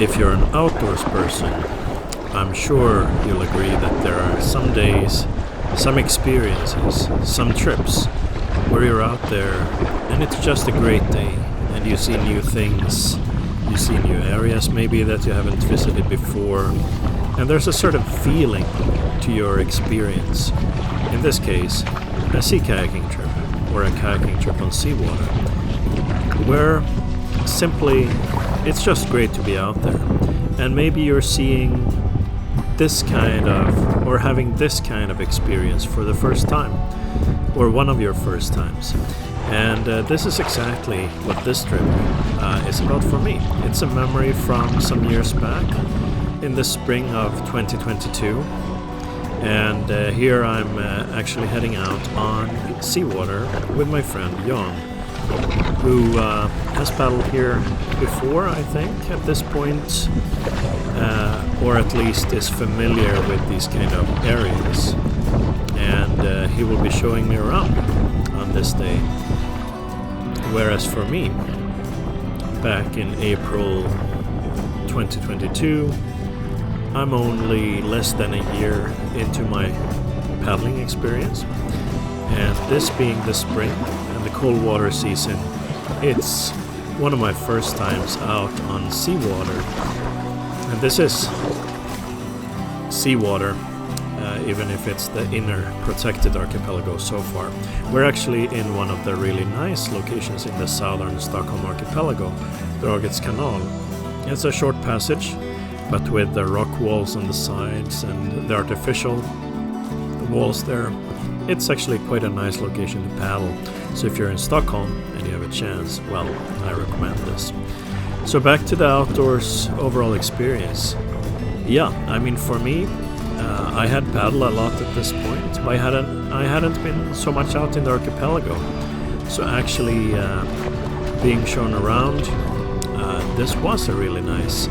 if you're an outdoors person, I'm sure you'll agree that there are some days, some experiences, some trips where you're out there and it's just a great day and you see new things, you see new areas maybe that you haven't visited before, and there's a sort of feeling to your experience. In this case, a sea kayaking trip or a kayaking trip on seawater, where simply it's just great to be out there. And maybe you're seeing this kind of, or having this kind of experience for the first time, or one of your first times. And this is exactly what this trip is about for me. It's a memory from some years back in the spring of 2022. And here I'm actually heading out on seawater with my friend Jan, who has paddled here before, I think, at this point, or at least is familiar with these kind of areas. And he will be showing me around on this day. Whereas for me, back in April 2022, I'm only less than a year into my paddling experience. And this being the spring and the cold water season, it's one of my first times out on seawater. And this is seawater, even if it's the inner protected archipelago so far. We're actually in one of the really nice locations in the southern Stockholm archipelago, Dragets Canal. It's a short passage, but with the rock walls on the sides and the artificial walls there, it's actually quite a nice location to paddle. So if you're in Stockholm and you have a chance, well, I recommend this. So back to the outdoors overall experience. Yeah, I mean, for me, I had paddled a lot at this point, but I hadn't been so much out in the archipelago. So actually being shown around, this was a really nice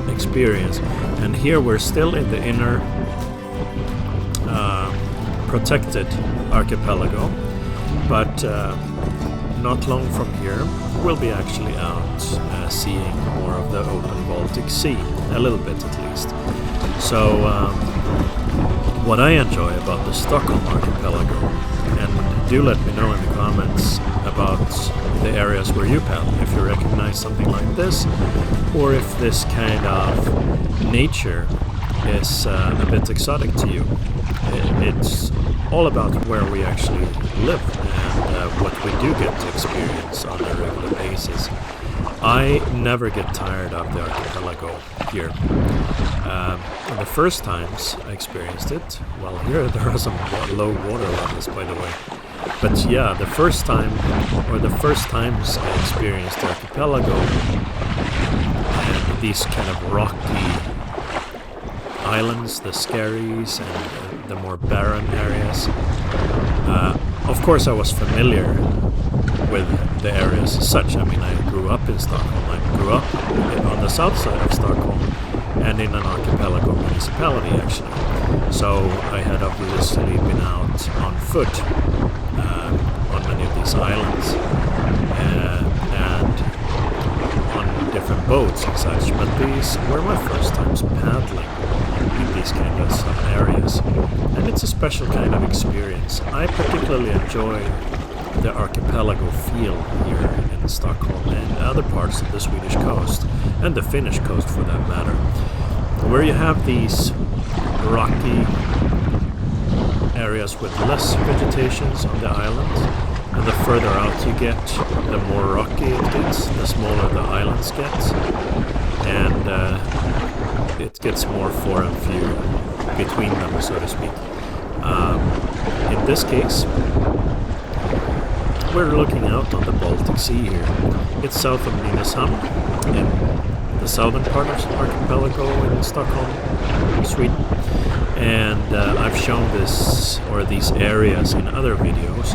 experience. And here we're still in the inner protected archipelago, but not long from here we'll be actually out seeing more of the open Baltic Sea, a little bit at least. So what I enjoy about the Stockholm archipelago, and do let me know in the comments about the areas where you paddle, if you recognize something like this, or if this kind of nature is a bit exotic to you. It's all about where we actually live and what we do get to experience on a regular basis. I never get tired of the archipelago here. The first times I experienced it, well, here there are some low water levels, by the way. But yeah, the first time, or the first times I experienced the archipelago and these kind of rocky islands, the skerries and the more barren areas. Of course I was familiar with the areas as such. I mean, I grew up in Stockholm. I grew up on the south side of Stockholm and in an archipelago municipality actually. So I had obviously been out on foot on many of these islands and on different boats and such, but these were my first times paddling in these kind of some areas, and it's a special kind of experience. I particularly enjoy the archipelago feel here in Stockholm and other parts of the Swedish coast, and the Finnish coast for that matter, where you have these rocky areas with less vegetations on the islands, and the further out you get, the more rocky it gets, the smaller the islands get, and it gets more foreign view between them, so to speak. In this case, we're looking out on the Baltic Sea here. It's south of Nynäshamn, in the southern part of the archipelago in Stockholm, Sweden. And I've shown this, or these areas, in other videos.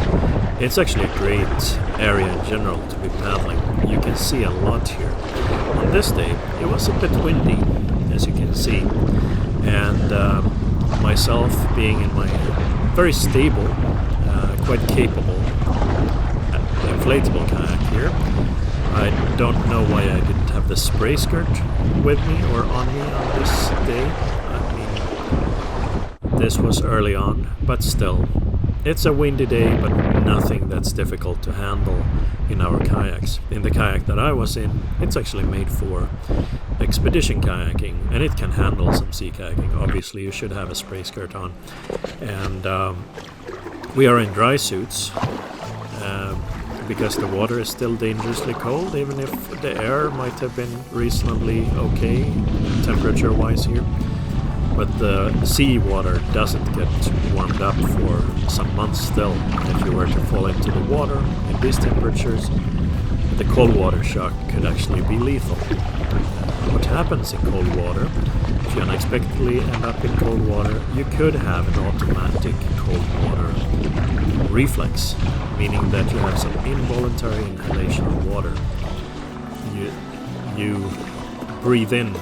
It's actually a great area in general to be paddling. You can see a lot here. On this day, it was a bit windy, as you can see. And myself being in my very stable, quite capable inflatable kayak here, I don't know why I didn't have the spray skirt with me or on me on this day. I mean, this was early on, but still. It's a windy day, but nothing that's difficult to handle in our kayaks. In the kayak that I was in, it's actually made for expedition kayaking, and it can handle some sea kayaking. Obviously, you should have a spray skirt on. And we are in dry suits because the water is still dangerously cold, even if the air might have been reasonably okay temperature-wise here. But the sea water doesn't get warmed up for some months still. If you were to fall into the water in these temperatures, the cold water shock could actually be lethal. What happens in cold water, if you unexpectedly end up in cold water, you could have an automatic cold water reflex, meaning that you have some involuntary inhalation of water. You breathe in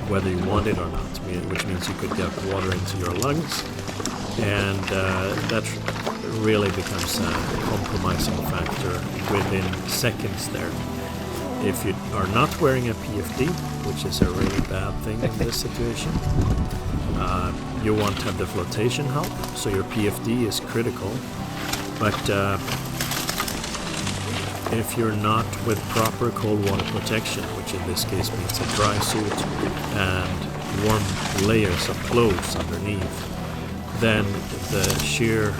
whether you want it or not, which means you could get water into your lungs, and that really becomes a compromising factor within seconds there. If you are not wearing a PFD, which is a really bad thing in this situation, you want to have the flotation help, so your PFD is critical. But if you're not with proper cold water protection, which in this case means a dry suit and warm layers of clothes underneath, then the sheer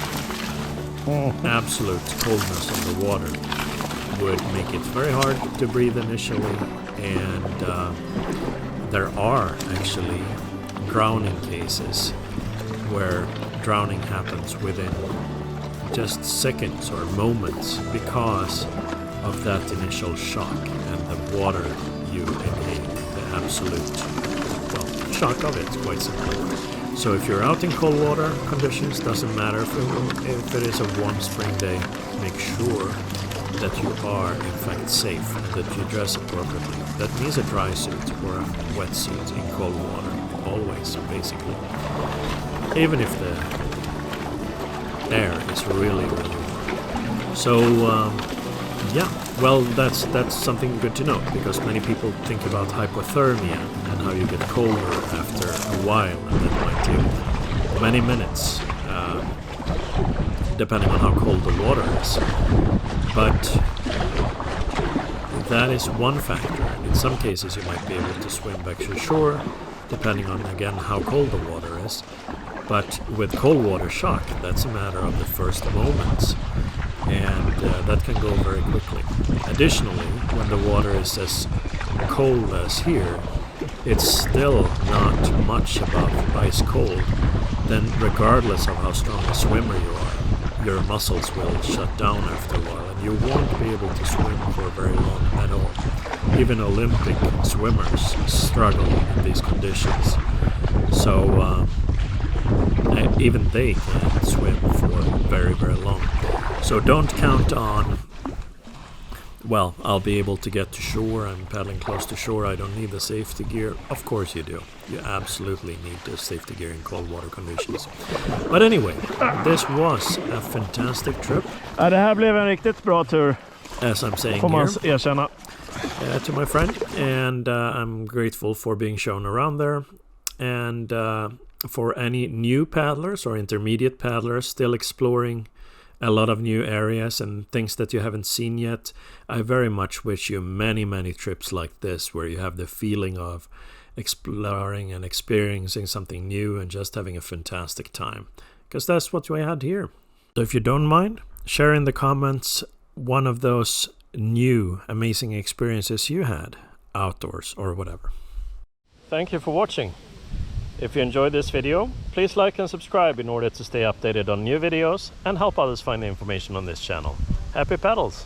absolute coldness of the water would make it very hard to breathe initially, and there are actually drowning cases where drowning happens within just seconds or moments because of that initial shock and the water you inhale, the absolute shock of it, quite simply. So if you're out in cold water conditions, doesn't matter if it is a warm spring day, make sure that you are in fact safe and that you dress appropriately. That means a dry suit or a wetsuit in cold water, always, basically. Even if the air is really, really warm. So, yeah, well, that's something good to know, because many people think about hypothermia and how you get colder after a while, and that might take many minutes, depending on how cold the water is. But that is one factor. In some cases you might be able to swim back to shore, depending on, again, how cold the water is. But with cold water shock, that's a matter of the first moments, and that can go very quickly. Additionally, when the water is as cold as here, it's still not much above ice cold. Then regardless of how strong a swimmer you are, your muscles will shut down after a while, and you won't be able to swim for very long at all. Even Olympic swimmers struggle in these conditions. So even they can't swim for very, very long. So don't count on, well, I'll be able to get to shore, I'm paddling close to shore, I don't need the safety gear. Of course you do. You absolutely need the safety gear in cold water conditions. But anyway, this was a fantastic trip. Ja, det här blev en riktigt bra tur. As I'm saying får man here, erkänna. To my friend, and I'm grateful for being shown around there. And for any new paddlers or intermediate paddlers still exploring a lot of new areas and things that you haven't seen yet, I very much wish you many, many trips like this, where you have the feeling of exploring and experiencing something new and just having a fantastic time. Because that's what we had here. So if you don't mind, share in the comments one of those new amazing experiences you had outdoors or whatever. Thank you for watching. If you enjoyed this video, please like and subscribe in order to stay updated on new videos and help others find the information on this channel. Happy paddles!